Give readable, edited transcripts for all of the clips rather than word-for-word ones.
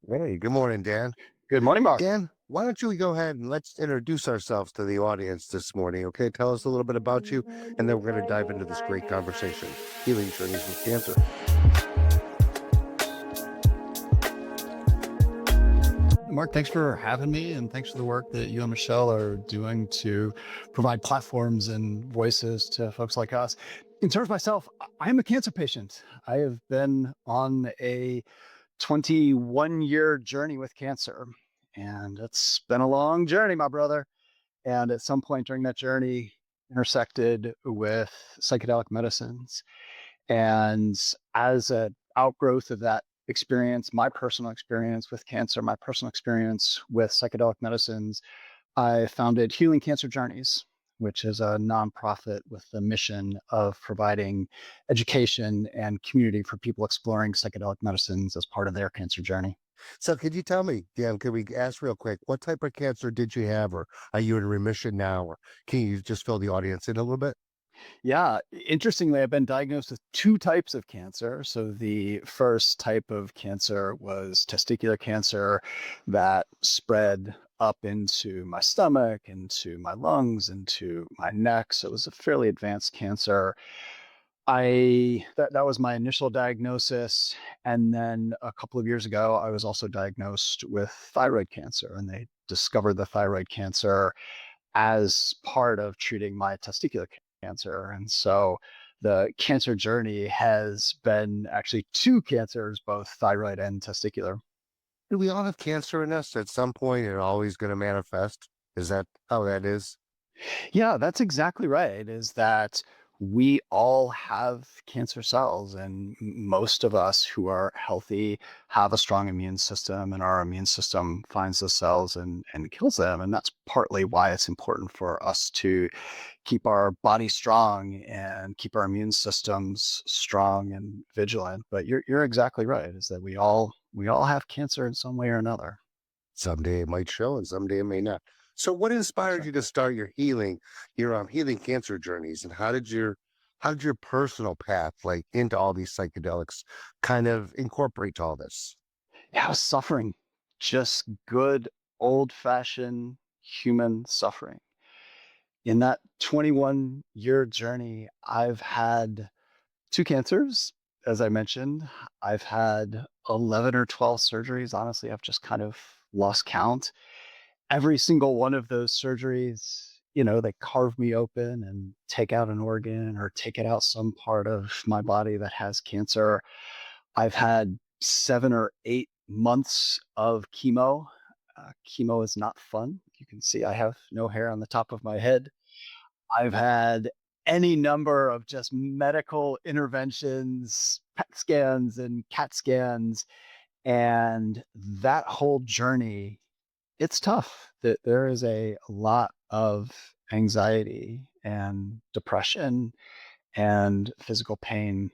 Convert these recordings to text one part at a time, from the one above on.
Hey, good morning, Dan. Good morning, Mark. Dan, why don't you go ahead and let's introduce ourselves to the audience this morning, okay? Tell us a little bit about you, and then we're going to dive into this great conversation, healing journeys with cancer. Mark, thanks for having me, and thanks for the work that you and Michelle are doing to provide platforms and voices to folks like us. In terms of myself, I'm a cancer patient. I have been on a 21-year journey with cancer, and it's been a long journey, my brother. And at some point during that journey, intersected with psychedelic medicines. And as an outgrowth of that experience, my personal experience with cancer, my personal experience with psychedelic medicines, I founded Healing Cancer Journeys, which is a nonprofit with the mission of providing education and community for people exploring psychedelic medicines as part of their cancer journey. So, could you tell me, Dan, could we ask real quick, what type of cancer did you have, or are you in remission now, or can you just fill the audience in a little bit? Yeah, interestingly, I've been diagnosed with two types of cancer. So the first type of cancer was testicular cancer that spread up into my stomach, into my lungs, into my neck. So it was a fairly advanced cancer. That was my initial diagnosis. And then a couple of years ago, I was also diagnosed with thyroid cancer, and they discovered the thyroid cancer as part of treating my testicular cancer. And so the cancer journey has been actually two cancers, both thyroid and testicular. Do we all have cancer in us at some point? And always going to manifest? Is that how that is? Yeah, that's exactly right. Is that we all have cancer cells, and most of us who are healthy have a strong immune system, and our immune system finds the cells and kills them. And that's partly why it's important for us to keep our body strong and keep our immune systems strong and vigilant. But you're exactly right, is that we all have cancer in some way or another. Someday it might show and someday it may not. So what That's inspired right. you to start your healing cancer journeys, and how did your personal path like into all these psychedelics kind of incorporate all this? Yeah, I was suffering, just good old fashioned human suffering. In that 21-year journey, I've had two cancers, as I mentioned. I've had 11 or 12 surgeries. Honestly, I've just kind of lost count. Every single one of those surgeries, they carve me open and take out an organ or take it out some part of my body that has cancer. I've had 7 or 8 months of chemo. Chemo is not fun. You can see I have no hair on the top of my head. I've had any number of just medical interventions, PET scans and CAT scans, and that whole journey, it's tough. That there is a lot of anxiety and depression and physical pain,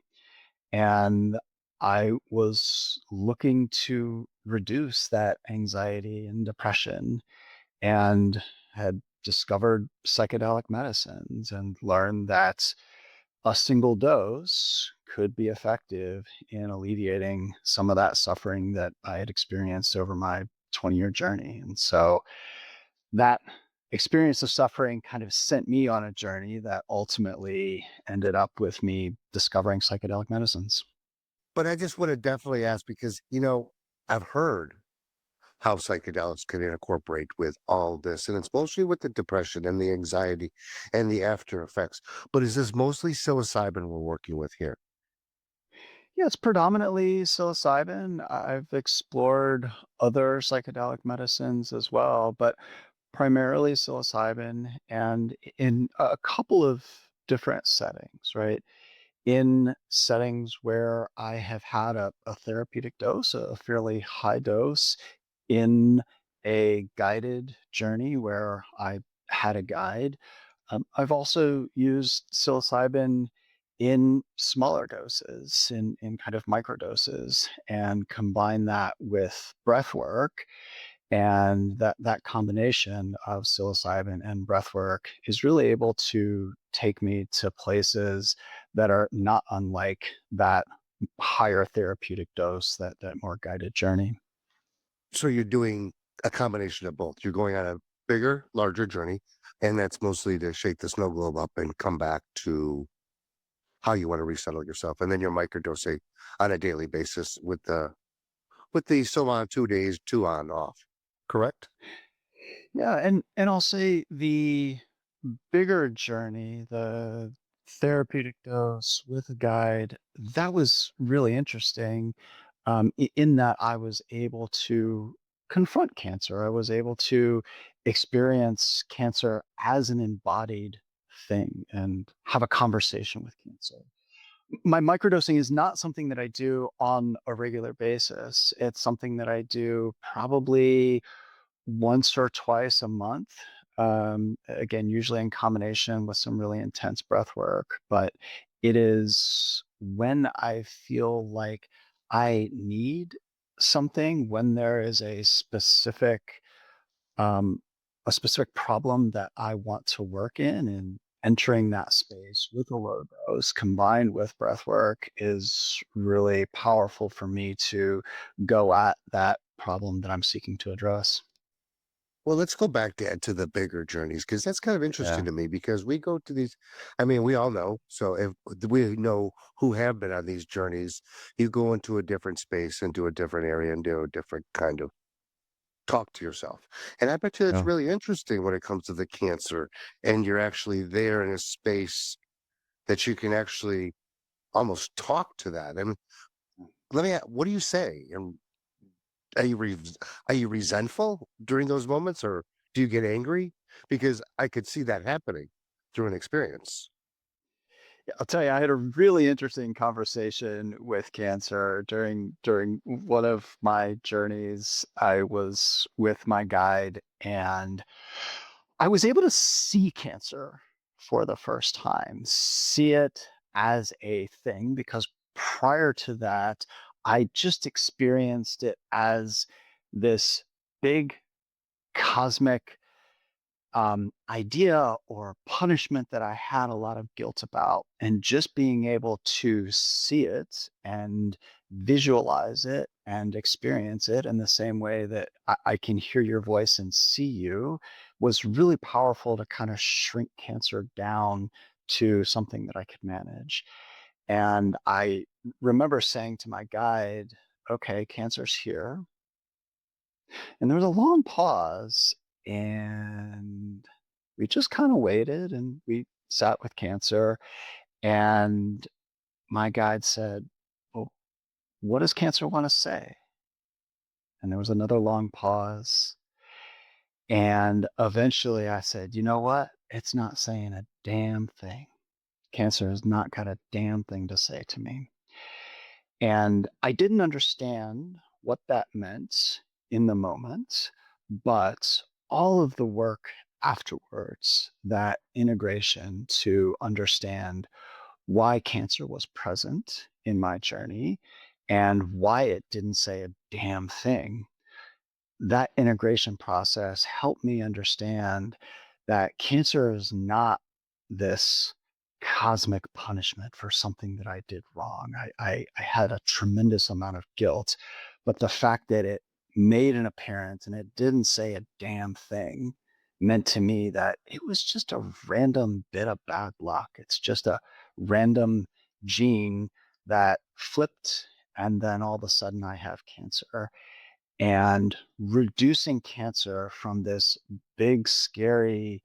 and I was looking to reduce that anxiety and depression, and had discovered psychedelic medicines and learned that a single dose could be effective in alleviating some of that suffering that I had experienced over my 20-year journey. And so that experience of suffering kind of sent me on a journey that ultimately ended up with me discovering psychedelic medicines. But I just want to definitely ask because I've heard how psychedelics can incorporate with all this, and it's mostly with the depression and the anxiety and the after effects. But is this mostly psilocybin we're working with here? Yeah, it's predominantly psilocybin. I've explored other psychedelic medicines as well, but primarily psilocybin, and in a couple of different settings, right? In settings where I have had a therapeutic dose, a fairly high dose, in a guided journey where I had a guide. I've also used psilocybin in smaller doses, in kind of microdoses, and combine that with breath work. And that combination of psilocybin and breath work is really able to take me to places that are not unlike that higher therapeutic dose, that more guided journey. So you're doing a combination of both. You're going on a bigger, larger journey, and that's mostly to shake the snow globe up and come back to how you want to resettle yourself. And then you're microdosing on a daily basis with the so on 2 days, two on off. Correct? Yeah, and I'll say the bigger journey, the therapeutic dose with a guide, that was really interesting, in that I was able to confront cancer. I was able to experience cancer as an embodied thing and have a conversation with cancer. My microdosing is not something that I do on a regular basis. It's something that I do probably once or twice a month. Again, usually in combination with some really intense breath work. But it is when I feel like I need something, when there is um, a specific problem that I want to work in, and entering that space with a low dose combined with breath work is really powerful for me to go at that problem that I'm seeking to address. Well, let's go back to the bigger journeys because that's kind of Yeah. interesting to me because we go to these. I mean, we all know. So if we know who have been on these journeys, you go into a different space, into a different area, and do a different kind of talk to yourself. And I bet you it's Yeah. really interesting when it comes to the cancer, and you're actually there in a space that you can actually almost talk to that. And let me, what do you say? And are you are you resentful during those moments, or do you get angry? Because I could see that happening through an experience. Yeah, I'll tell you, I had a really interesting conversation with cancer during one of my journeys. I was with my guide, and I was able to see cancer for the first time, see it as a thing, because prior to that, I just experienced it as this big cosmic idea or punishment that I had a lot of guilt about. And just being able to see it and visualize it and experience it in the same way that I can hear your voice and see you was really powerful to kind of shrink cancer down to something that I could manage. And I remember saying to my guide, okay, cancer's here. And there was a long pause, and we just kind of waited and we sat with cancer. And my guide said, well, what does cancer want to say? And there was another long pause. And eventually I said, you know what? It's not saying a damn thing. Cancer has not got a damn thing to say to me. And I didn't understand what that meant in the moment, but all of the work afterwards, that integration to understand why cancer was present in my journey and why it didn't say a damn thing, that integration process helped me understand that cancer is not this cosmic punishment for something that I did wrong. I had a tremendous amount of guilt, but the fact that it made an appearance and it didn't say a damn thing meant to me that it was just a random bit of bad luck. It's just a random gene that flipped, and then all of a sudden I have cancer. And reducing cancer from this big, scary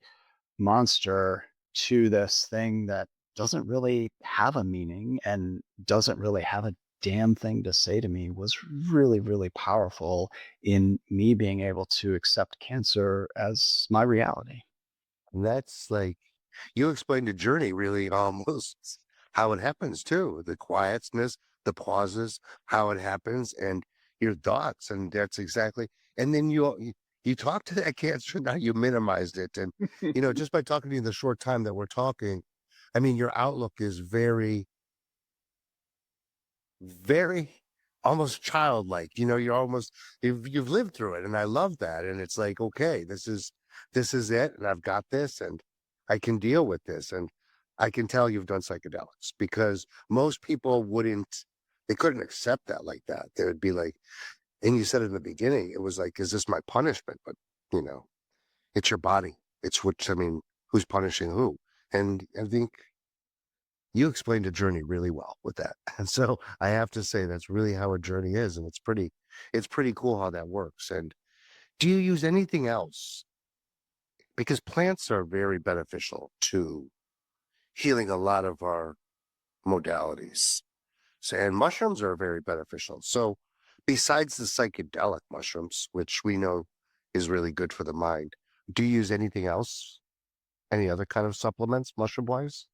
monster to this thing that doesn't really have a meaning and doesn't really have a damn thing to say to me was really, really powerful in me being able to accept cancer as my reality. And that's like you explained the journey really almost how it happens too. The quietness, the pauses, how it happens, and your thoughts. And that's exactly and then you talk to that cancer, now you minimized it. And just by talking to you the short time that we're talking, I mean your outlook is very very almost childlike. You're almost you've lived through it, and I love that. And it's like, okay, this is it, and I've got this, and I can deal with this. And I can tell you've done psychedelics because most people wouldn't they couldn't accept that like that. They would be like, And you said in the beginning, it was like, is this my punishment? But, you know, it's your body. It's what, I mean, who's punishing who? And I think you explained a journey really well with that. And so I have to say that's really how a journey is. And it's pretty cool how that works. And do you use anything else? Because plants are very beneficial to healing a lot of our modalities. So, and mushrooms are very beneficial. So, besides the psychedelic mushrooms, which we know is really good for the mind, do you use anything else? Any other kind of supplements, mushroom wise?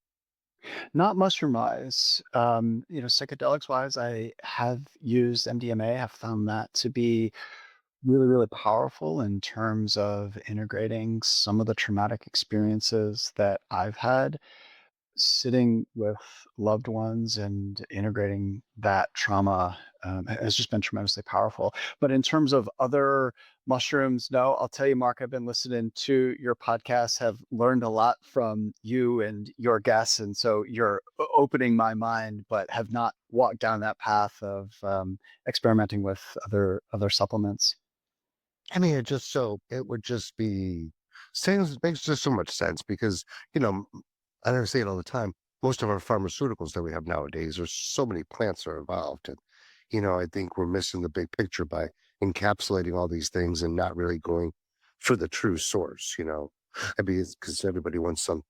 Not mushroom wise. Psychedelics wise, I have used MDMA. Have found that to be really, really powerful in terms of integrating some of the traumatic experiences that I've had, sitting with loved ones and integrating that trauma has just been tremendously powerful. But in terms of other mushrooms, no, I'll tell you, Mark, I've been listening to your podcast, have learned a lot from you and your guests. And so you're opening my mind, but have not walked down that path of experimenting with other supplements. I mean, it would just be saying it makes just so much sense because, you know, I never say it all the time. Most of our pharmaceuticals that we have nowadays, there's so many plants are involved. And, you know, I think we're missing the big picture by encapsulating all these things and not really going for the true source, you know. I mean, because everybody wants some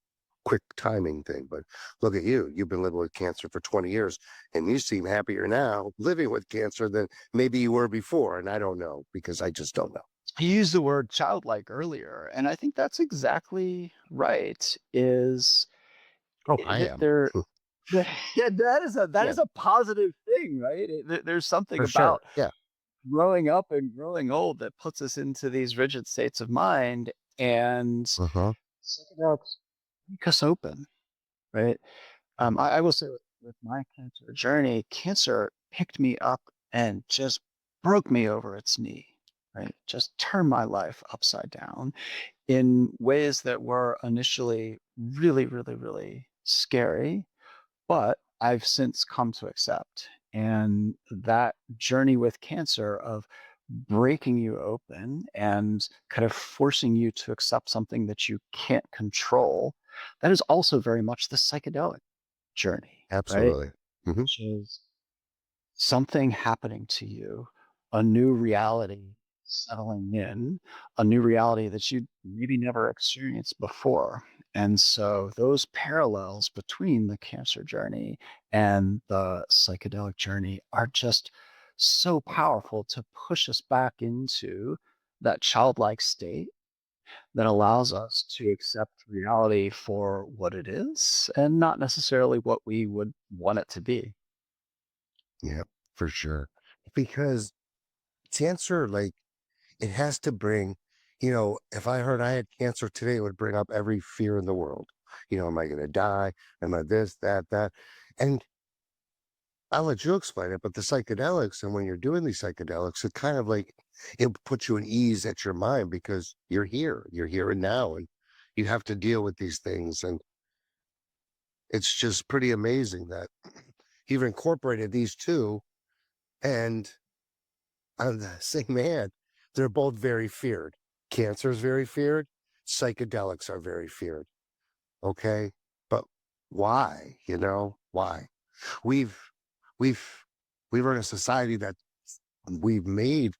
quick timing thing. But look at you. You've been living with cancer for 20 years and you seem happier now living with cancer than maybe you were before. And I don't know because I just don't know. You used the word childlike earlier, and I think that's exactly right. Is Oh, I that am. there? Yeah, that Yeah, is a positive thing, right? There's something for sure. about Yeah. growing up and growing old that puts us into these rigid states of mind, and Uh-huh. psychedelics break us open, right? I will say with my cancer journey, cancer picked me up and just broke me over its knee, right? Just turned my life upside down in ways that were initially really, really, really scary, but I've since come to accept. And that journey with cancer of breaking you open and kind of forcing you to accept something that you can't control, that is also very much the psychedelic journey, right? Absolutely. Hmm. Which is something happening to you, a new reality settling in, a new reality that you maybe never experienced before. And so those parallels between the cancer journey and the psychedelic journey are just so powerful to push us back into that childlike state that allows us to accept reality for what it is and not necessarily what we would want it to be. Yeah, for sure. Because cancer, like, it has to bring, you know, if I heard I had cancer today, it would bring up every fear in the world. You know, am I going to die? Am I this, that, that? And I'll let you explain it, but the psychedelics, and when you're doing these psychedelics, it kind of like it puts you at ease at your mind because you're here and now, and you have to deal with these things. And it's just pretty amazing that you've incorporated these two, and on the same hand, they're both very feared. Cancer is very feared. Psychedelics are very feared. Okay. But why? You know, why? We've, we've, we were in a society that we've made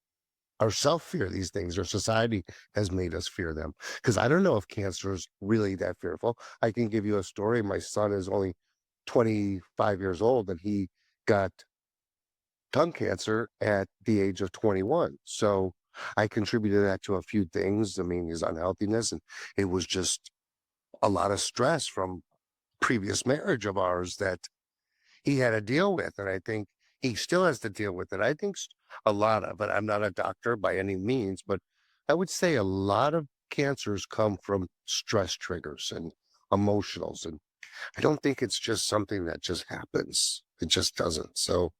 ourselves fear these things, or society has made us fear them. Because I don't know if cancer is really that fearful. I can give you a story. My son is only 25 years old and he got tongue cancer at the age of 21. So I contributed that to a few things. I mean, his unhealthiness, and it was just a lot of stress from previous marriage of ours that he had to deal with. And I think he still has to deal with it. I think a lot of it, I'm not a doctor by any means, but I would say a lot of cancers come from stress triggers and emotionals. And I don't think it's just something that just happens. It just doesn't. So,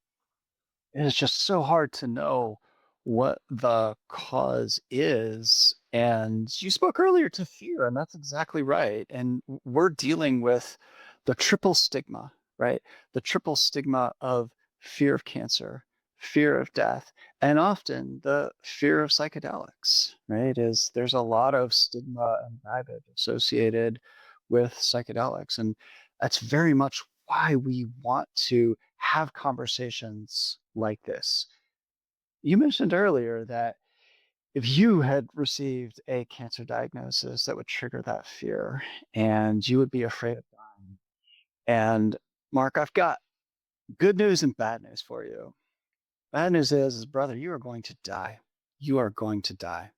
It's just so hard to know what the cause is. And you spoke earlier to fear, and that's exactly right. And we're dealing with the triple stigma, right? The triple stigma of fear of cancer, fear of death, and often the fear of psychedelics, right? Is there's a lot of stigma and baggage associated with psychedelics. And that's very much why we want to have conversations like this. You mentioned earlier that if you had received a cancer diagnosis, that would trigger that fear and you would be afraid of dying. And Mark, I've got good news and bad news for you. Bad news is, brother, you are going to die. You are going to die.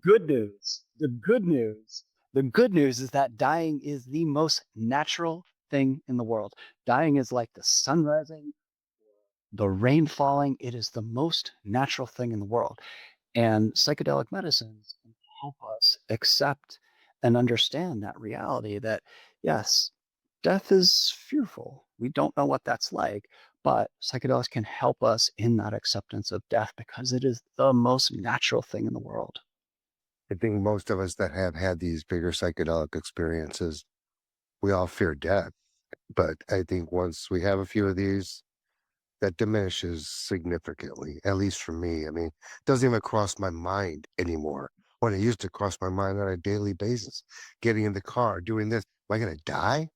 Good news, the good news is that dying is the most natural thing in the world. Dying is like the sun rising, the rain falling. It is the most natural thing in the world. And psychedelic medicines can help us accept and understand that reality that, yes, death is fearful. We don't know what that's like, but psychedelics can help us in that acceptance of death because it is the most natural thing in the world. I think most of us that have had these bigger psychedelic experiences, we all fear death. But I think once we have a few of these, that diminishes significantly, at least for me. I mean, it doesn't even cross my mind anymore. When it used to cross my mind on a daily basis, getting in the car, doing this, am I going to die?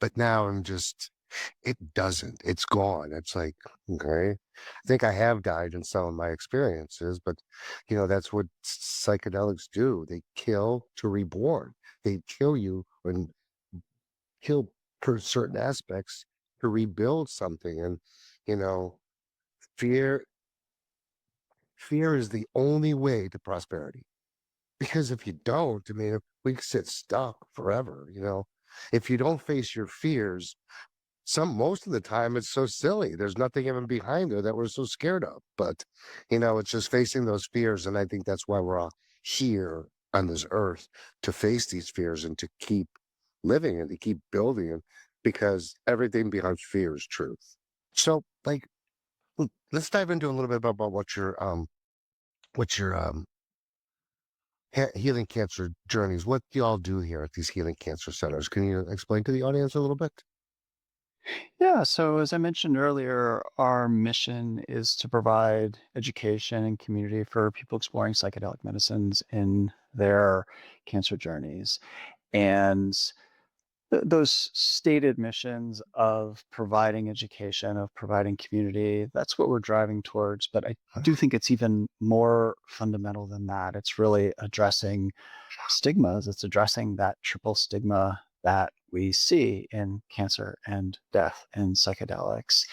But now I'm just, it doesn't. It's gone. It's like, okay. I think I have died in some of my experiences, but that's what psychedelics do. They kill to reborn. They kill you and kill per certain aspects to rebuild something. And, you know, fear fear is the only way to prosperity. Because if you don't, I mean, we sit stuck forever. If you don't face your fears, most of the time it's so silly. There's nothing even behind there that we're so scared of. But it's just facing those fears. And I think that's why we're all here on this earth, to face these fears and to keep living and to keep building it, because everything behind fear is truth. So, like, let's dive into a little bit about what your healing cancer journeys. What do y'all do here at these healing cancer centers? Can you explain to the audience a little bit? Yeah, so as I mentioned earlier, our mission is to provide education and community for people exploring psychedelic medicines in their cancer journeys. And those stated missions of providing education, of providing community, that's what we're driving towards. But I do think it's even more fundamental than that. It's really addressing stigmas. It's addressing that triple stigma that we see in cancer and death and psychedelics.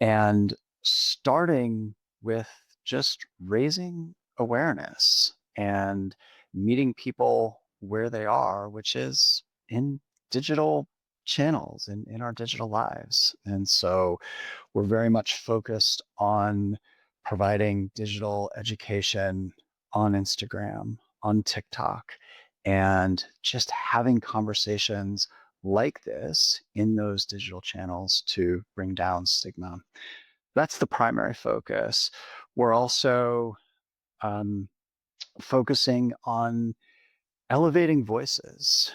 And starting with just raising awareness and meeting people where they are, which is in digital channels in our digital lives. And so we're very much focused on providing digital education on Instagram, on TikTok, and just having conversations like this in those digital channels to bring down stigma. That's the primary focus. We're also um, focusing on elevating voices.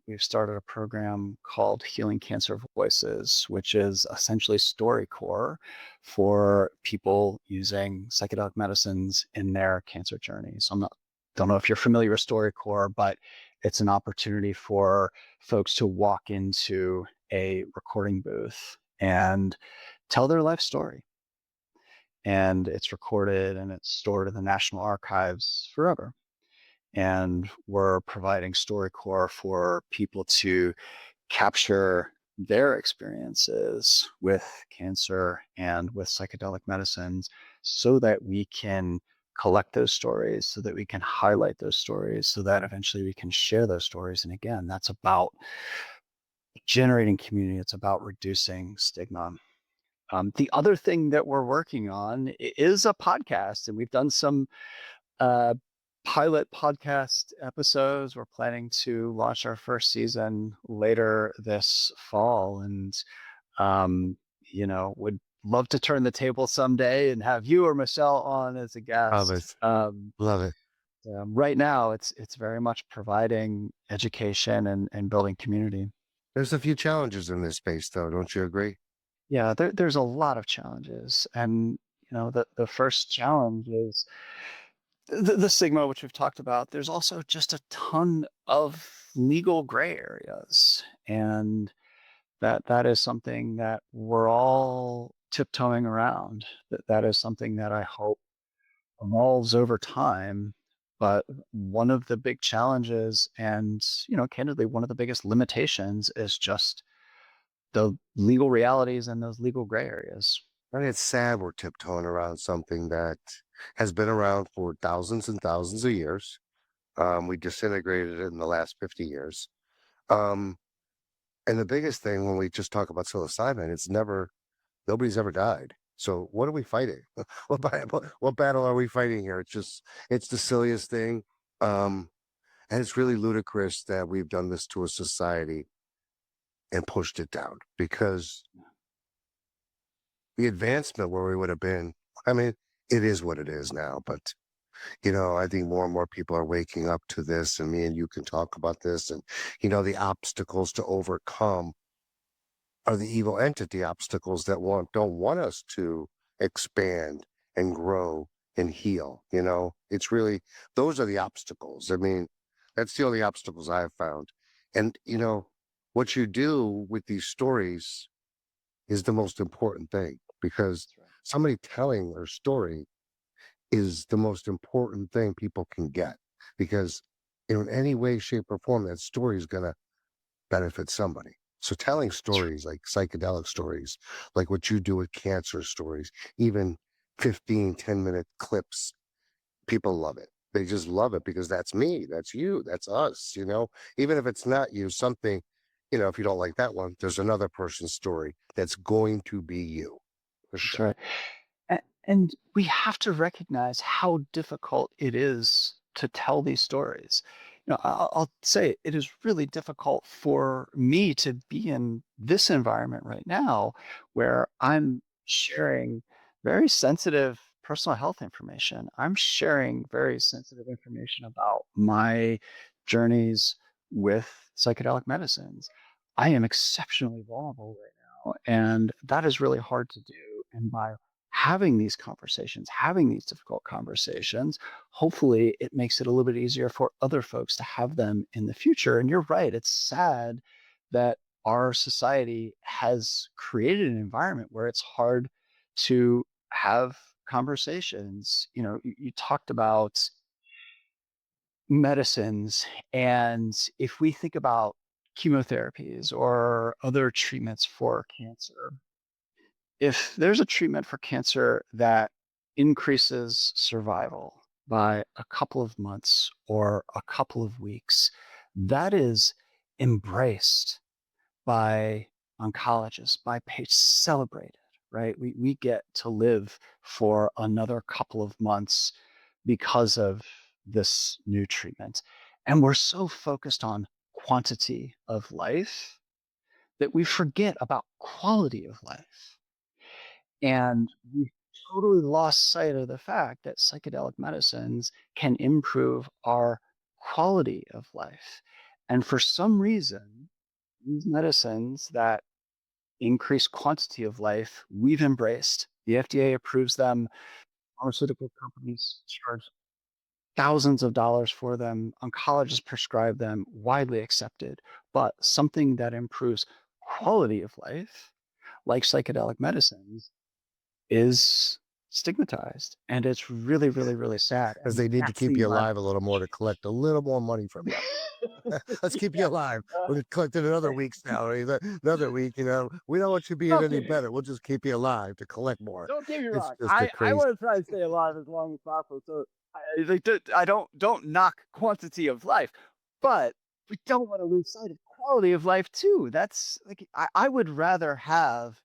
We've started a program called Healing Cancer Voices, which is essentially StoryCorps for people using psychedelic medicines in their cancer journey. So don't know if you're familiar with StoryCorps, but it's an opportunity for folks to walk into a recording booth and tell their life story. And it's recorded and it's stored in the National Archives forever. And we're providing StoryCorps for people to capture their experiences with cancer and with psychedelic medicines so that we can collect those stories, so that we can highlight those stories, so that eventually we can share those stories. And again, that's about generating community. It's about reducing stigma. The other thing that we're working on is a podcast, and we've done some uh, pilot podcast episodes. We're planning to launch our first season later this fall, and um, would love to turn the table someday and have you or Michelle on as a Love guest. it. Love it. Right now, it's very much providing education and building community. There's a few challenges in this space, though. Don't you agree? Yeah, there's a lot of challenges, and The first challenge is the stigma, which we've talked about. There's also just a ton of legal gray areas, and that is something that we're all tiptoeing around. That is something that I hope evolves over time. But one of the big challenges, and candidly, one of the biggest limitations, is just the legal realities and those legal gray areas. And it's sad we're tiptoeing around something that has been around for thousands and thousands of years. We disintegrated it in the last 50 years. Um, and the biggest thing when we just talk about psilocybin, nobody's ever died. So what are we fighting? What battle are we fighting here? It's the silliest thing. Um, and it's really ludicrous that we've done this to a society and pushed it down because the advancement where we would have been, I mean, it is what it is now, but I think more and more people are waking up to this, and me and you can talk about this, and the obstacles to overcome are the evil entity obstacles that don't want us to expand and grow and heal. It's really those are the obstacles. I mean, that's the only obstacles I have found. And what you do with these stories is the most important thing because That's right. somebody telling their story is the most important thing people can get because in any way, shape, or form, that story is going to benefit somebody. So telling That's right. stories like psychedelic stories, like what you do with cancer stories, even 15, 10-minute clips, people love it. They just love it because that's me, that's you, that's us, even if it's not you, something, if you don't like that one, there's another person's story that's going to be you for That's sure. right. And we have to recognize how difficult it is to tell these stories. I'll say it is really difficult for me to be in this environment right now where I'm sharing very sensitive personal health information. I'm sharing very sensitive information about my journeys with psychedelic medicines. I am exceptionally vulnerable right now, and that is really hard to do. And by having these conversations, having these difficult conversations, hopefully it makes it a little bit easier for other folks to have them in the future. And you're right, it's sad that our society has created an environment where it's hard to have conversations. You talked about medicines, and if we think about chemotherapies or other treatments for cancer, if there's a treatment for cancer that increases survival by a couple of months or a couple of weeks, that is embraced by oncologists, by patients, celebrated, right? We get to live for another couple of months because of this new treatment. And we're so focused on quantity of life that we forget about quality of life. And we totally lost sight of the fact that psychedelic medicines can improve our quality of life. And for some reason, these medicines that increase quantity of life, we've embraced. The FDA approves them. Pharmaceutical companies charge thousands of dollars for them. Oncologists prescribe them, widely accepted. But something that improves quality of life, like psychedelic medicines, is stigmatized, and it's really, really, really sad. Because And they need to that's keep the you environment. alive a little more to collect a little more money from you. Let's keep you Yeah. alive. Uh, We're collecting another week's salary, another week. We don't want you being don't any get me better. We'll just keep you alive to collect more. don't get me It's wrong. just a I crazy. want to try and stay alive as long as possible. So I don't knock quantity of life, but we don't want to lose sight of quality of life too. That's like I would rather have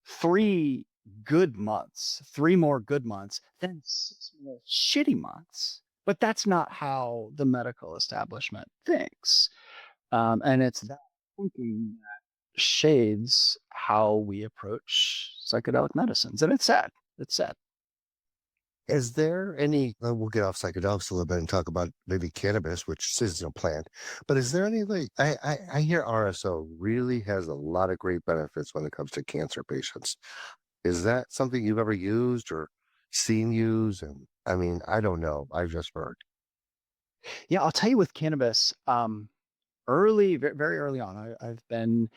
3 good months, 3 more good months than 6 more shitty months. But that's not how the medical establishment thinks. And it's that thinking that shades how we approach psychedelic medicines. And it's sad. It's sad. Is there any? We'll get off psychedelics a little bit and talk about maybe cannabis, which is a plant. But is there any like I hear RSO really has a lot of great benefits when it comes to cancer patients. Is that something you've ever used or seen use? And I mean, I don't know. I've just heard. Yeah, I'll tell you with cannabis, very early on, I've been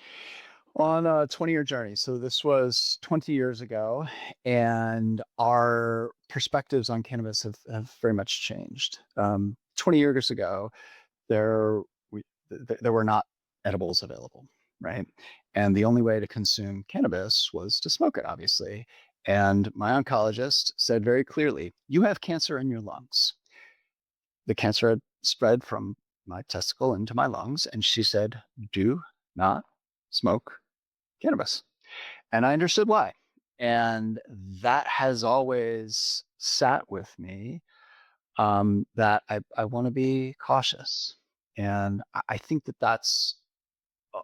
on a 20-year journey. So this was 20 years ago, and our perspectives on cannabis have very much changed. 20 years ago, there there were not edibles available, right? And the only way to consume cannabis was to smoke it, obviously. And my oncologist said very clearly, "You have cancer in your lungs." The cancer had spread from my testicle into my lungs, and she said, "Do not smoke cannabis." And I understood why. And that has always sat with me, that I want to be cautious. And I think that that's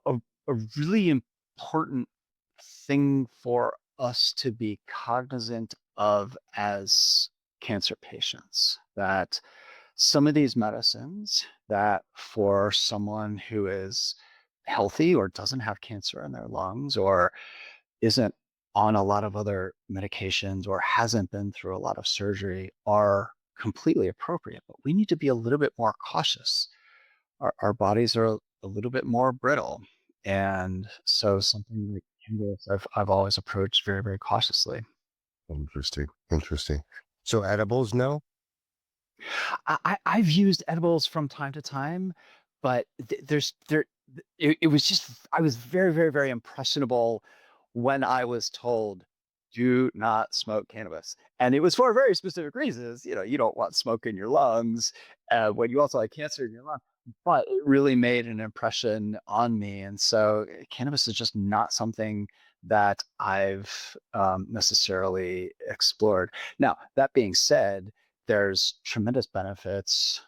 a, a really important thing for us to be cognizant of as cancer patients, that some of these medicines that for someone who is healthy or doesn't have cancer in their lungs or isn't on a lot of other medications or hasn't been through a lot of surgery are completely appropriate, but we need to be a little bit more cautious. Our bodies are a little bit more brittle. And so something like cannabis, I've always approached very, very cautiously. Interesting. Interesting. So edibles, no? I've used edibles from time to time, but it was just I was very, very, very impressionable when I was told, "Do not smoke cannabis," and it was for very specific reasons. You know, you don't want smoke in your lungs when you also have cancer in your lung. But it really made an impression on me, and so cannabis is just not something that I've necessarily explored. Now, that being said, there's tremendous benefits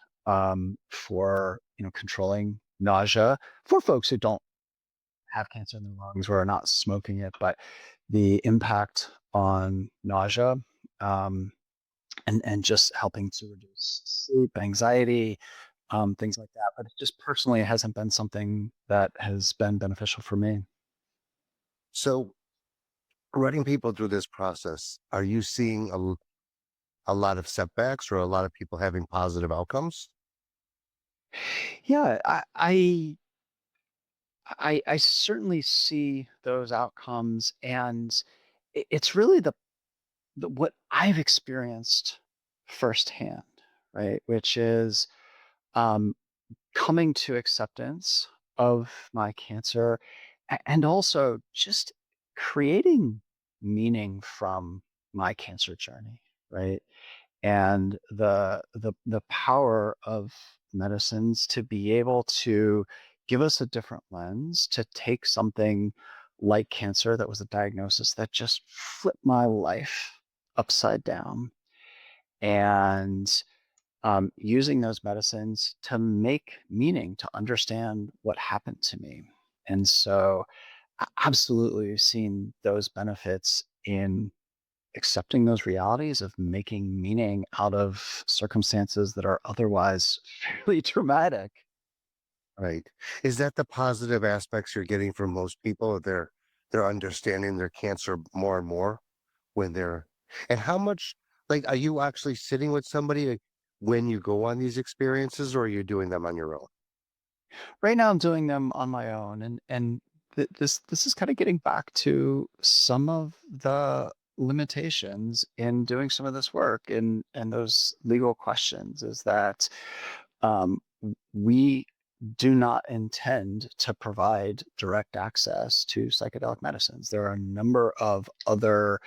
for controlling nausea for folks who don't have cancer in their lungs or are not smoking it, but the impact on nausea, um, and just helping to reduce sleep, anxiety, things like that. But it just personally hasn't been something that has been beneficial for me. So running people through this process, are you seeing a lot of setbacks or a lot of people having positive outcomes? Yeah, I certainly see those outcomes, and it's really what I've experienced firsthand, right? Which is um, coming to acceptance of my cancer, and also just creating meaning from my cancer journey, right? And the power of medicines to be able to give us a different lens, to take something like cancer that was a diagnosis that just flipped my life upside down, and using those medicines to make meaning, to understand what happened to me. And so absolutely seen those benefits in accepting those realities of making meaning out of circumstances that are otherwise fairly traumatic. Right. Is that the positive aspects you're getting from most people? They're understanding their cancer more and more when they're and how much like are you actually sitting with somebody when you go on these experiences or are you doing them on your own? Right now I'm doing them on my own, and this is kind of getting back to some of the limitations in doing some of this work and those legal questions, is that we do not intend to provide direct access to psychedelic medicines. There are a number of other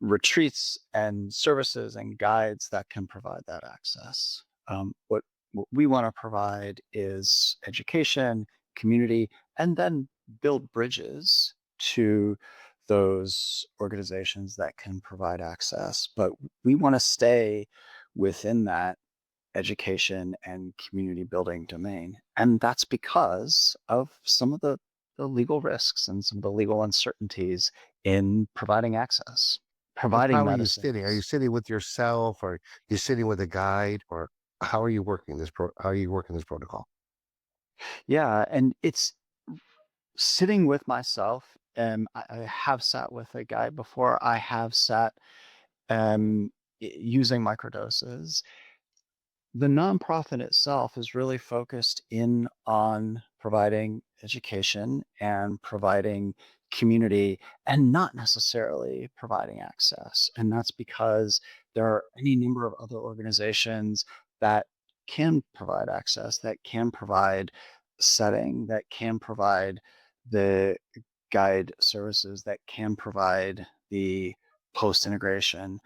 retreats and services and guides that can provide that access. What we want to provide is education, community, and then build bridges to those organizations that can provide access. But we want to stay within that education and community building domain. And that's because of some of the legal risks and some of the legal uncertainties in providing access, Like providing how are you sitting? Are you medicines. sitting with yourself or you sitting with a guide or how are you working how are you working this protocol? Yeah. And it's sitting with myself I have sat with a guy before. I have sat using microdoses. The nonprofit itself is really focused in on providing education and providing community and not necessarily providing access. And that's because there are any number of other organizations that can provide access, that can provide setting, that can provide the guide services, that can provide the post integration,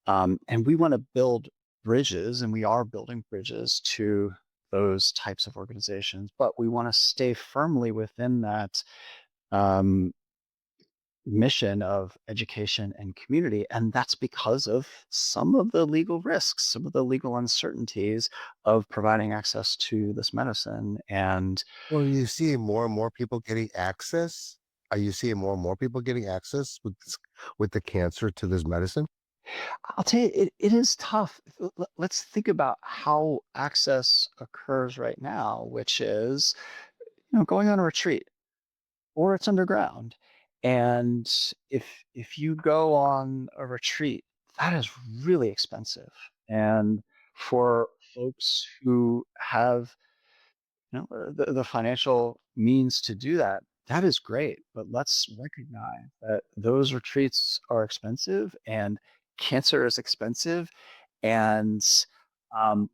and we want to build bridges, and we are building bridges to those types of organizations, but we want to stay firmly within that um, mission of education and community. And that's because of some of the legal risks, some of the legal uncertainties of providing access to this medicine. And Well, are you seeing more and more people getting access? Are you seeing more and more people getting access with with the cancer to this medicine? I'll tell you, it is tough. Let's think about how access occurs right now, which is, going on a retreat or it's underground. And if you go on a retreat, that is really expensive. And for folks who have, the financial means to do that, that is great. But let's recognize that those retreats are expensive and cancer is expensive. And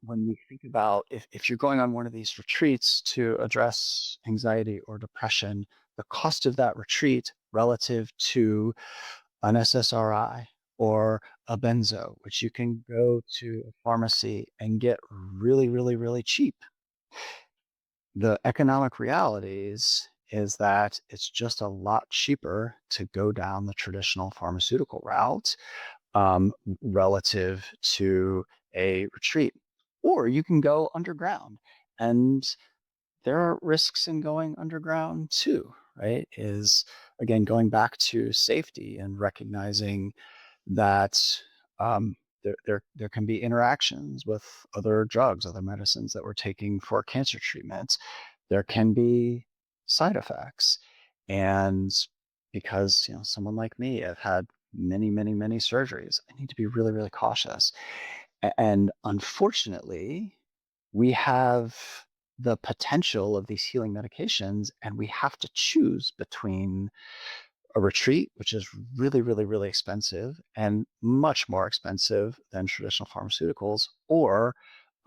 when we think about if you're going on one of these retreats to address anxiety or depression, the cost of that retreat relative to an SSRI or a benzo, which you can go to a pharmacy and get really, really, really cheap. The economic realities is that it's just a lot cheaper to go down the traditional pharmaceutical route, relative to a retreat. Or you can go underground. And there are risks in going underground too, right? Is again going back to safety and recognizing that there can be interactions with other drugs, other medicines that we're taking for cancer treatments. There can be side effects, and because someone like me, I've had many, many, many surgeries. I need to be really, really cautious. And unfortunately, we have the potential of these healing medications, and we have to choose between a retreat, which is really, really, really expensive and much more expensive than traditional pharmaceuticals, or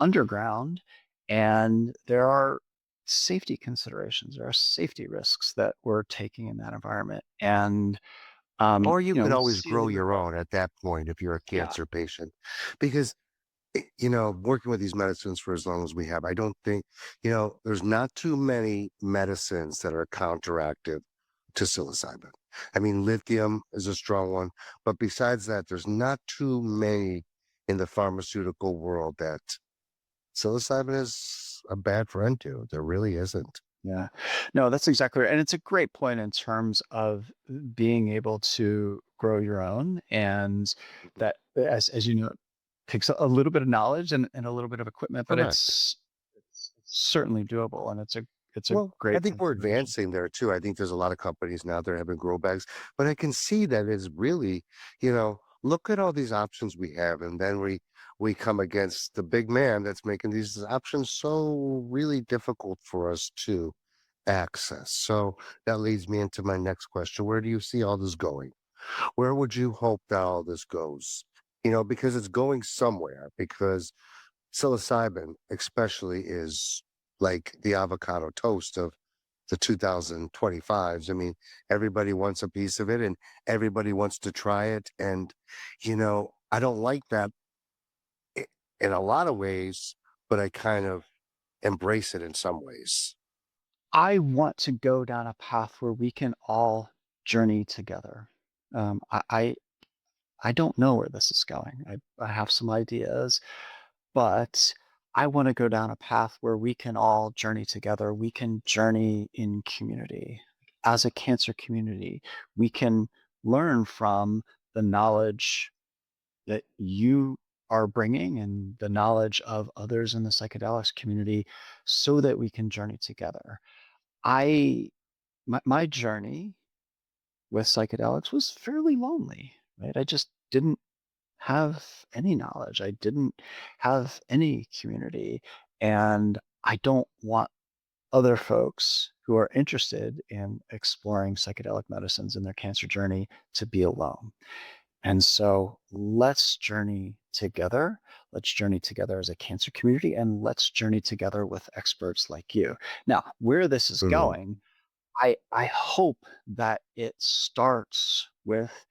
underground. And there are safety considerations, there are safety risks that we're taking in that environment. And, Or you can we always see a grow little bit your more. own at that point if you're a Yeah. cancer patient. Because, working with these medicines for as long as we have, I don't think, there's not too many medicines that are counteractive to psilocybin. I mean, lithium is a strong one, but besides that, there's not too many in the pharmaceutical world that psilocybin is a bad friend to. There really isn't. Yeah. No, that's exactly right. And it's a great point in terms of being able to grow your own, and that, as you know, it takes a little bit of knowledge and a little bit of equipment, but Correct. it's certainly doable, and it's a Well, I great think we're consideration. advancing there too. I think there's a lot of companies now that are having grow bags, but I can see that is really, look at all these options we have, and then we come against the big man that's making these options so really difficult for us to access. So that leads me into my next question. Where do you see all this going? Where would you hope that all this goes? Because it's going somewhere, because psilocybin especially is like the avocado toast of the 2025s. I mean, everybody wants a piece of it and everybody wants to try it. And, I don't like that i- in a lot of ways, but I kind of embrace it in some ways. I want to go down a path where we can all journey together. I don't know where this is going. I have some ideas, but I want to go down a path where we can all journey together. We can journey in community. As a cancer community, we can learn from the knowledge that you are bringing and the knowledge of others in the psychedelics community so that we can journey together. I my journey with psychedelics was fairly lonely, right? I just didn't have any knowledge. I didn't have any community. And I don't want other folks who are interested in exploring psychedelic medicines in their cancer journey to be alone. And so let's journey together. Let's journey together as a cancer community, and let's journey together with experts like you. Now, where this is Mm. going, I hope that it starts with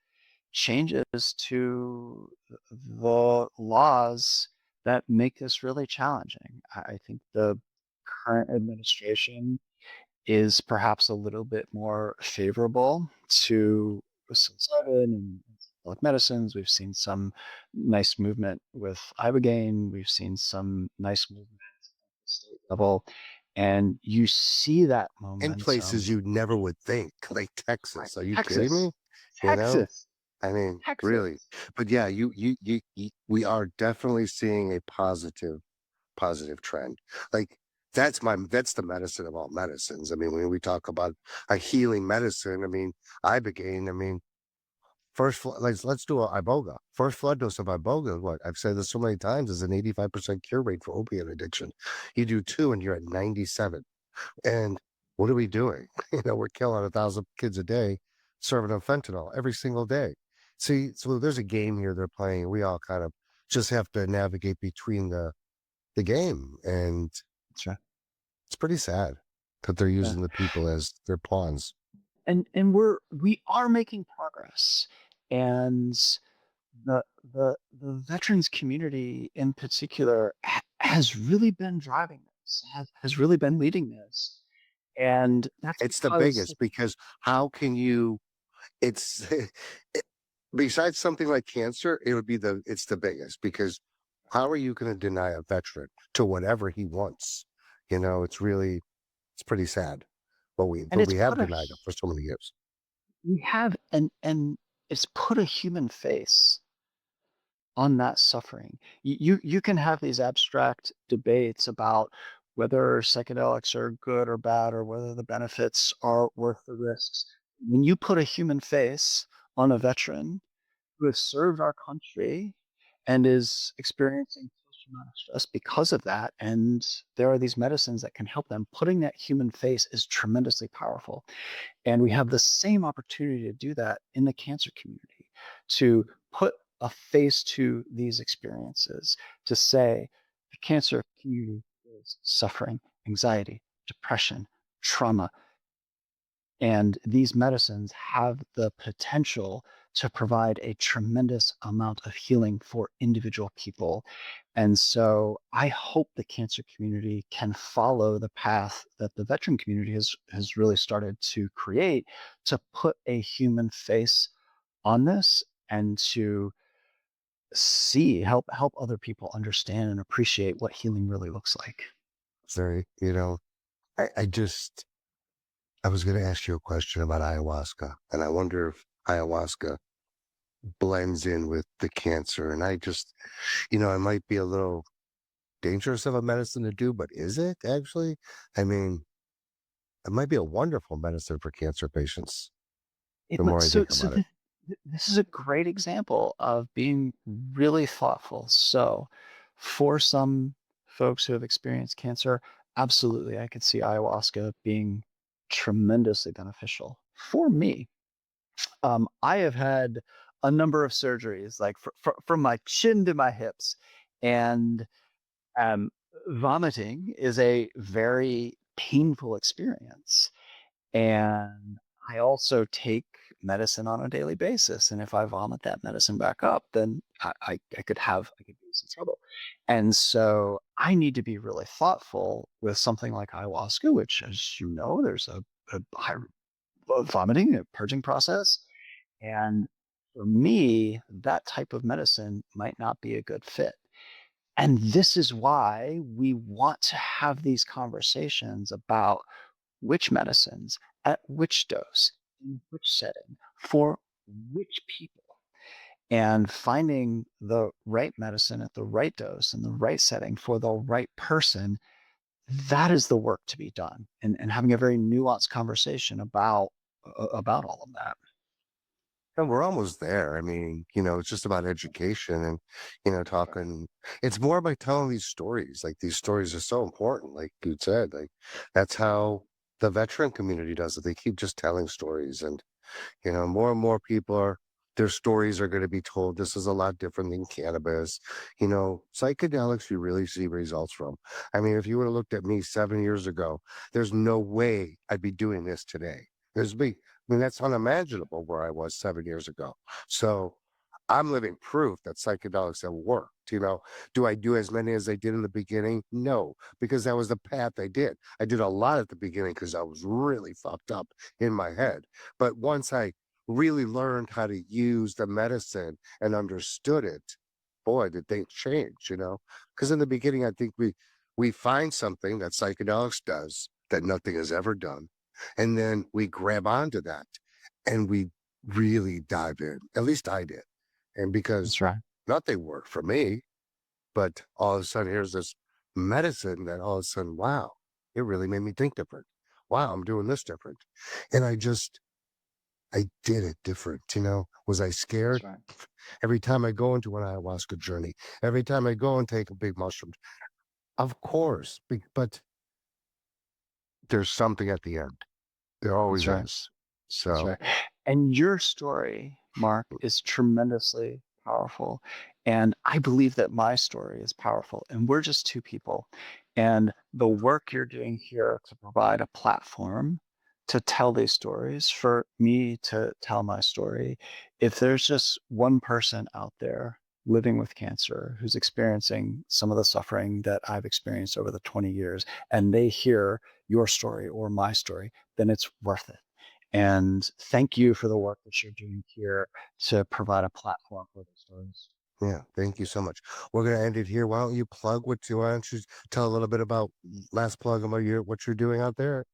changes to the laws that make this really challenging. I think the current administration is perhaps a little bit more favorable to psilocybin and psychedelic medicines. We've seen some nice movement with ibogaine. We've seen some nice movement at the state level, and you see that In places momentum. you never would think, like Right, Texas. Are you kidding Texas, me? You know? Texas, I mean, really. Texas. But yeah, we are definitely seeing a positive trend. Like that's the medicine of all medicines. I mean, when we talk about a healing medicine, I mean, ibogaine, I mean, let's do a iboga. First flood dose of iboga, what I've said this so many times, is an 85% cure rate for opiate addiction. You do two and you're at 97. And what are we doing? We're killing 1,000 kids a day, serving them fentanyl every single day. See, so there's a game here they're playing. We all kind of just have to navigate between the game, and That's right. it's pretty sad that they're Yeah. using the people as their pawns. And we are making progress, and the the veterans community in particular has really been driving this, has really been leading this, and that's It's the because biggest because how can you? It's it, besides something like cancer, it would be it's the biggest because how are you going to deny a veteran to whatever he wants? It's pretty sad, and but it's we have put a denied him for so many years. we have and it's put a human face on that suffering. You can have these abstract debates about whether psychedelics are good or bad or whether the benefits are worth the risks. When you put a human face on a veteran who has served our country and is experiencing post-traumatic stress because of that, and there are these medicines that can help them, putting that human face is tremendously powerful. And we have the same opportunity to do that in the cancer community, to put a face to these experiences, to say the cancer community is suffering anxiety, depression, trauma, and these medicines have the potential to provide a tremendous amount of healing for individual people. And so I hope the cancer community can follow the path that the veteran community has really started to create, to put a human face on this and to help other people understand and appreciate what healing really looks like. Very, I was going to ask you a question about ayahuasca, and I wonder if ayahuasca blends in with the cancer. And it might be a little dangerous of a medicine to do, but is it actually? I mean, it might be a wonderful medicine for cancer patients. The more I So think about it. this is a great example of being really thoughtful. So for some folks who have experienced cancer, absolutely, I could see ayahuasca being tremendously beneficial. For me, I have had a number of surgeries, like from my chin to my hips, and um, vomiting is a very painful experience. And I also take medicine on a daily basis. And if I vomit that medicine back up, then I could be in some trouble. And so I need to be really thoughtful with something like ayahuasca, which, as you know, there's a high vomiting, a purging process. And for me, that type of medicine might not be a good fit. And this is why we want to have these conversations about which medicines, at which dose, in which setting, for which people, and finding the right medicine at the right dose and the right setting for the right person. That is the work to be done, and having a very nuanced conversation about all of that. And we're almost there. I mean, it's just about education and, talking. It's more about telling these stories. Like these stories are so important. Like you said, like that's how the veteran community does it. They keep just telling stories, and more and more people are, their stories are going to be told. This is a lot different than cannabis. Psychedelics, you really see results from. I mean, if you would have looked at me 7 years ago, there's no way I'd be doing this today. I mean, that's unimaginable where I was 7 years ago. So I'm living proof that psychedelics have worked. Do I do as many as I did in the beginning? No, because that was the path I did. I did a lot at the beginning because I was really fucked up in my head. But once I really learned how to use the medicine and understood it, boy, did things change. Because in the beginning, I think we find something that psychedelics does that nothing has ever done. And then we grab onto that and we really dive in. At least I did. And because That's right. nothing worked for me, but all of a sudden here's this medicine that all of a sudden, wow, it really made me think different. Wow, I'm doing this different. And I did it different. Was I That's scared? right. Every time I go into an ayahuasca journey, every time I go and take a big mushroom, of course, but there's something at the end. There That's always right. is. That's So, right. And your story, Mark, is tremendously powerful. And I believe that my story is powerful. And we're just two people. And the work you're doing here to provide a platform to tell these stories, for me to tell my story, if there's just one person out there living with cancer who's experiencing some of the suffering that I've experienced over the 20 years, and they hear your story or my story, then it's worth it. And thank you for the work that you're doing here to provide a platform for those stories. yeah, thank you so much. We're gonna end it here. Why don't you tell a little bit about last plug about what you're doing out there?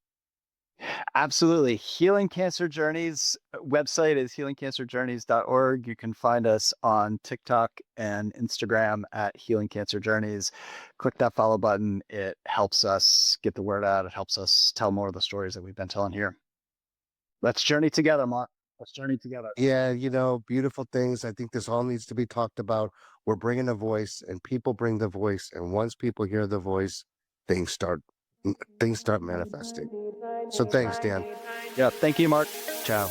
Absolutely. Healing Cancer Journeys website is healingcancerjourneys.org. You can find us on TikTok and Instagram at Healing Cancer Journeys. Click that follow button. It helps us get the word out. It helps us tell more of the stories that we've been telling here. Let's journey together, Mark. Let's journey together. Yeah, beautiful things. I think this all needs to be talked about. We're bringing a voice, and people bring the voice, and once people hear the voice, things start things start manifesting. So thanks, Dan. Yeah. Thank you, Mark. Ciao.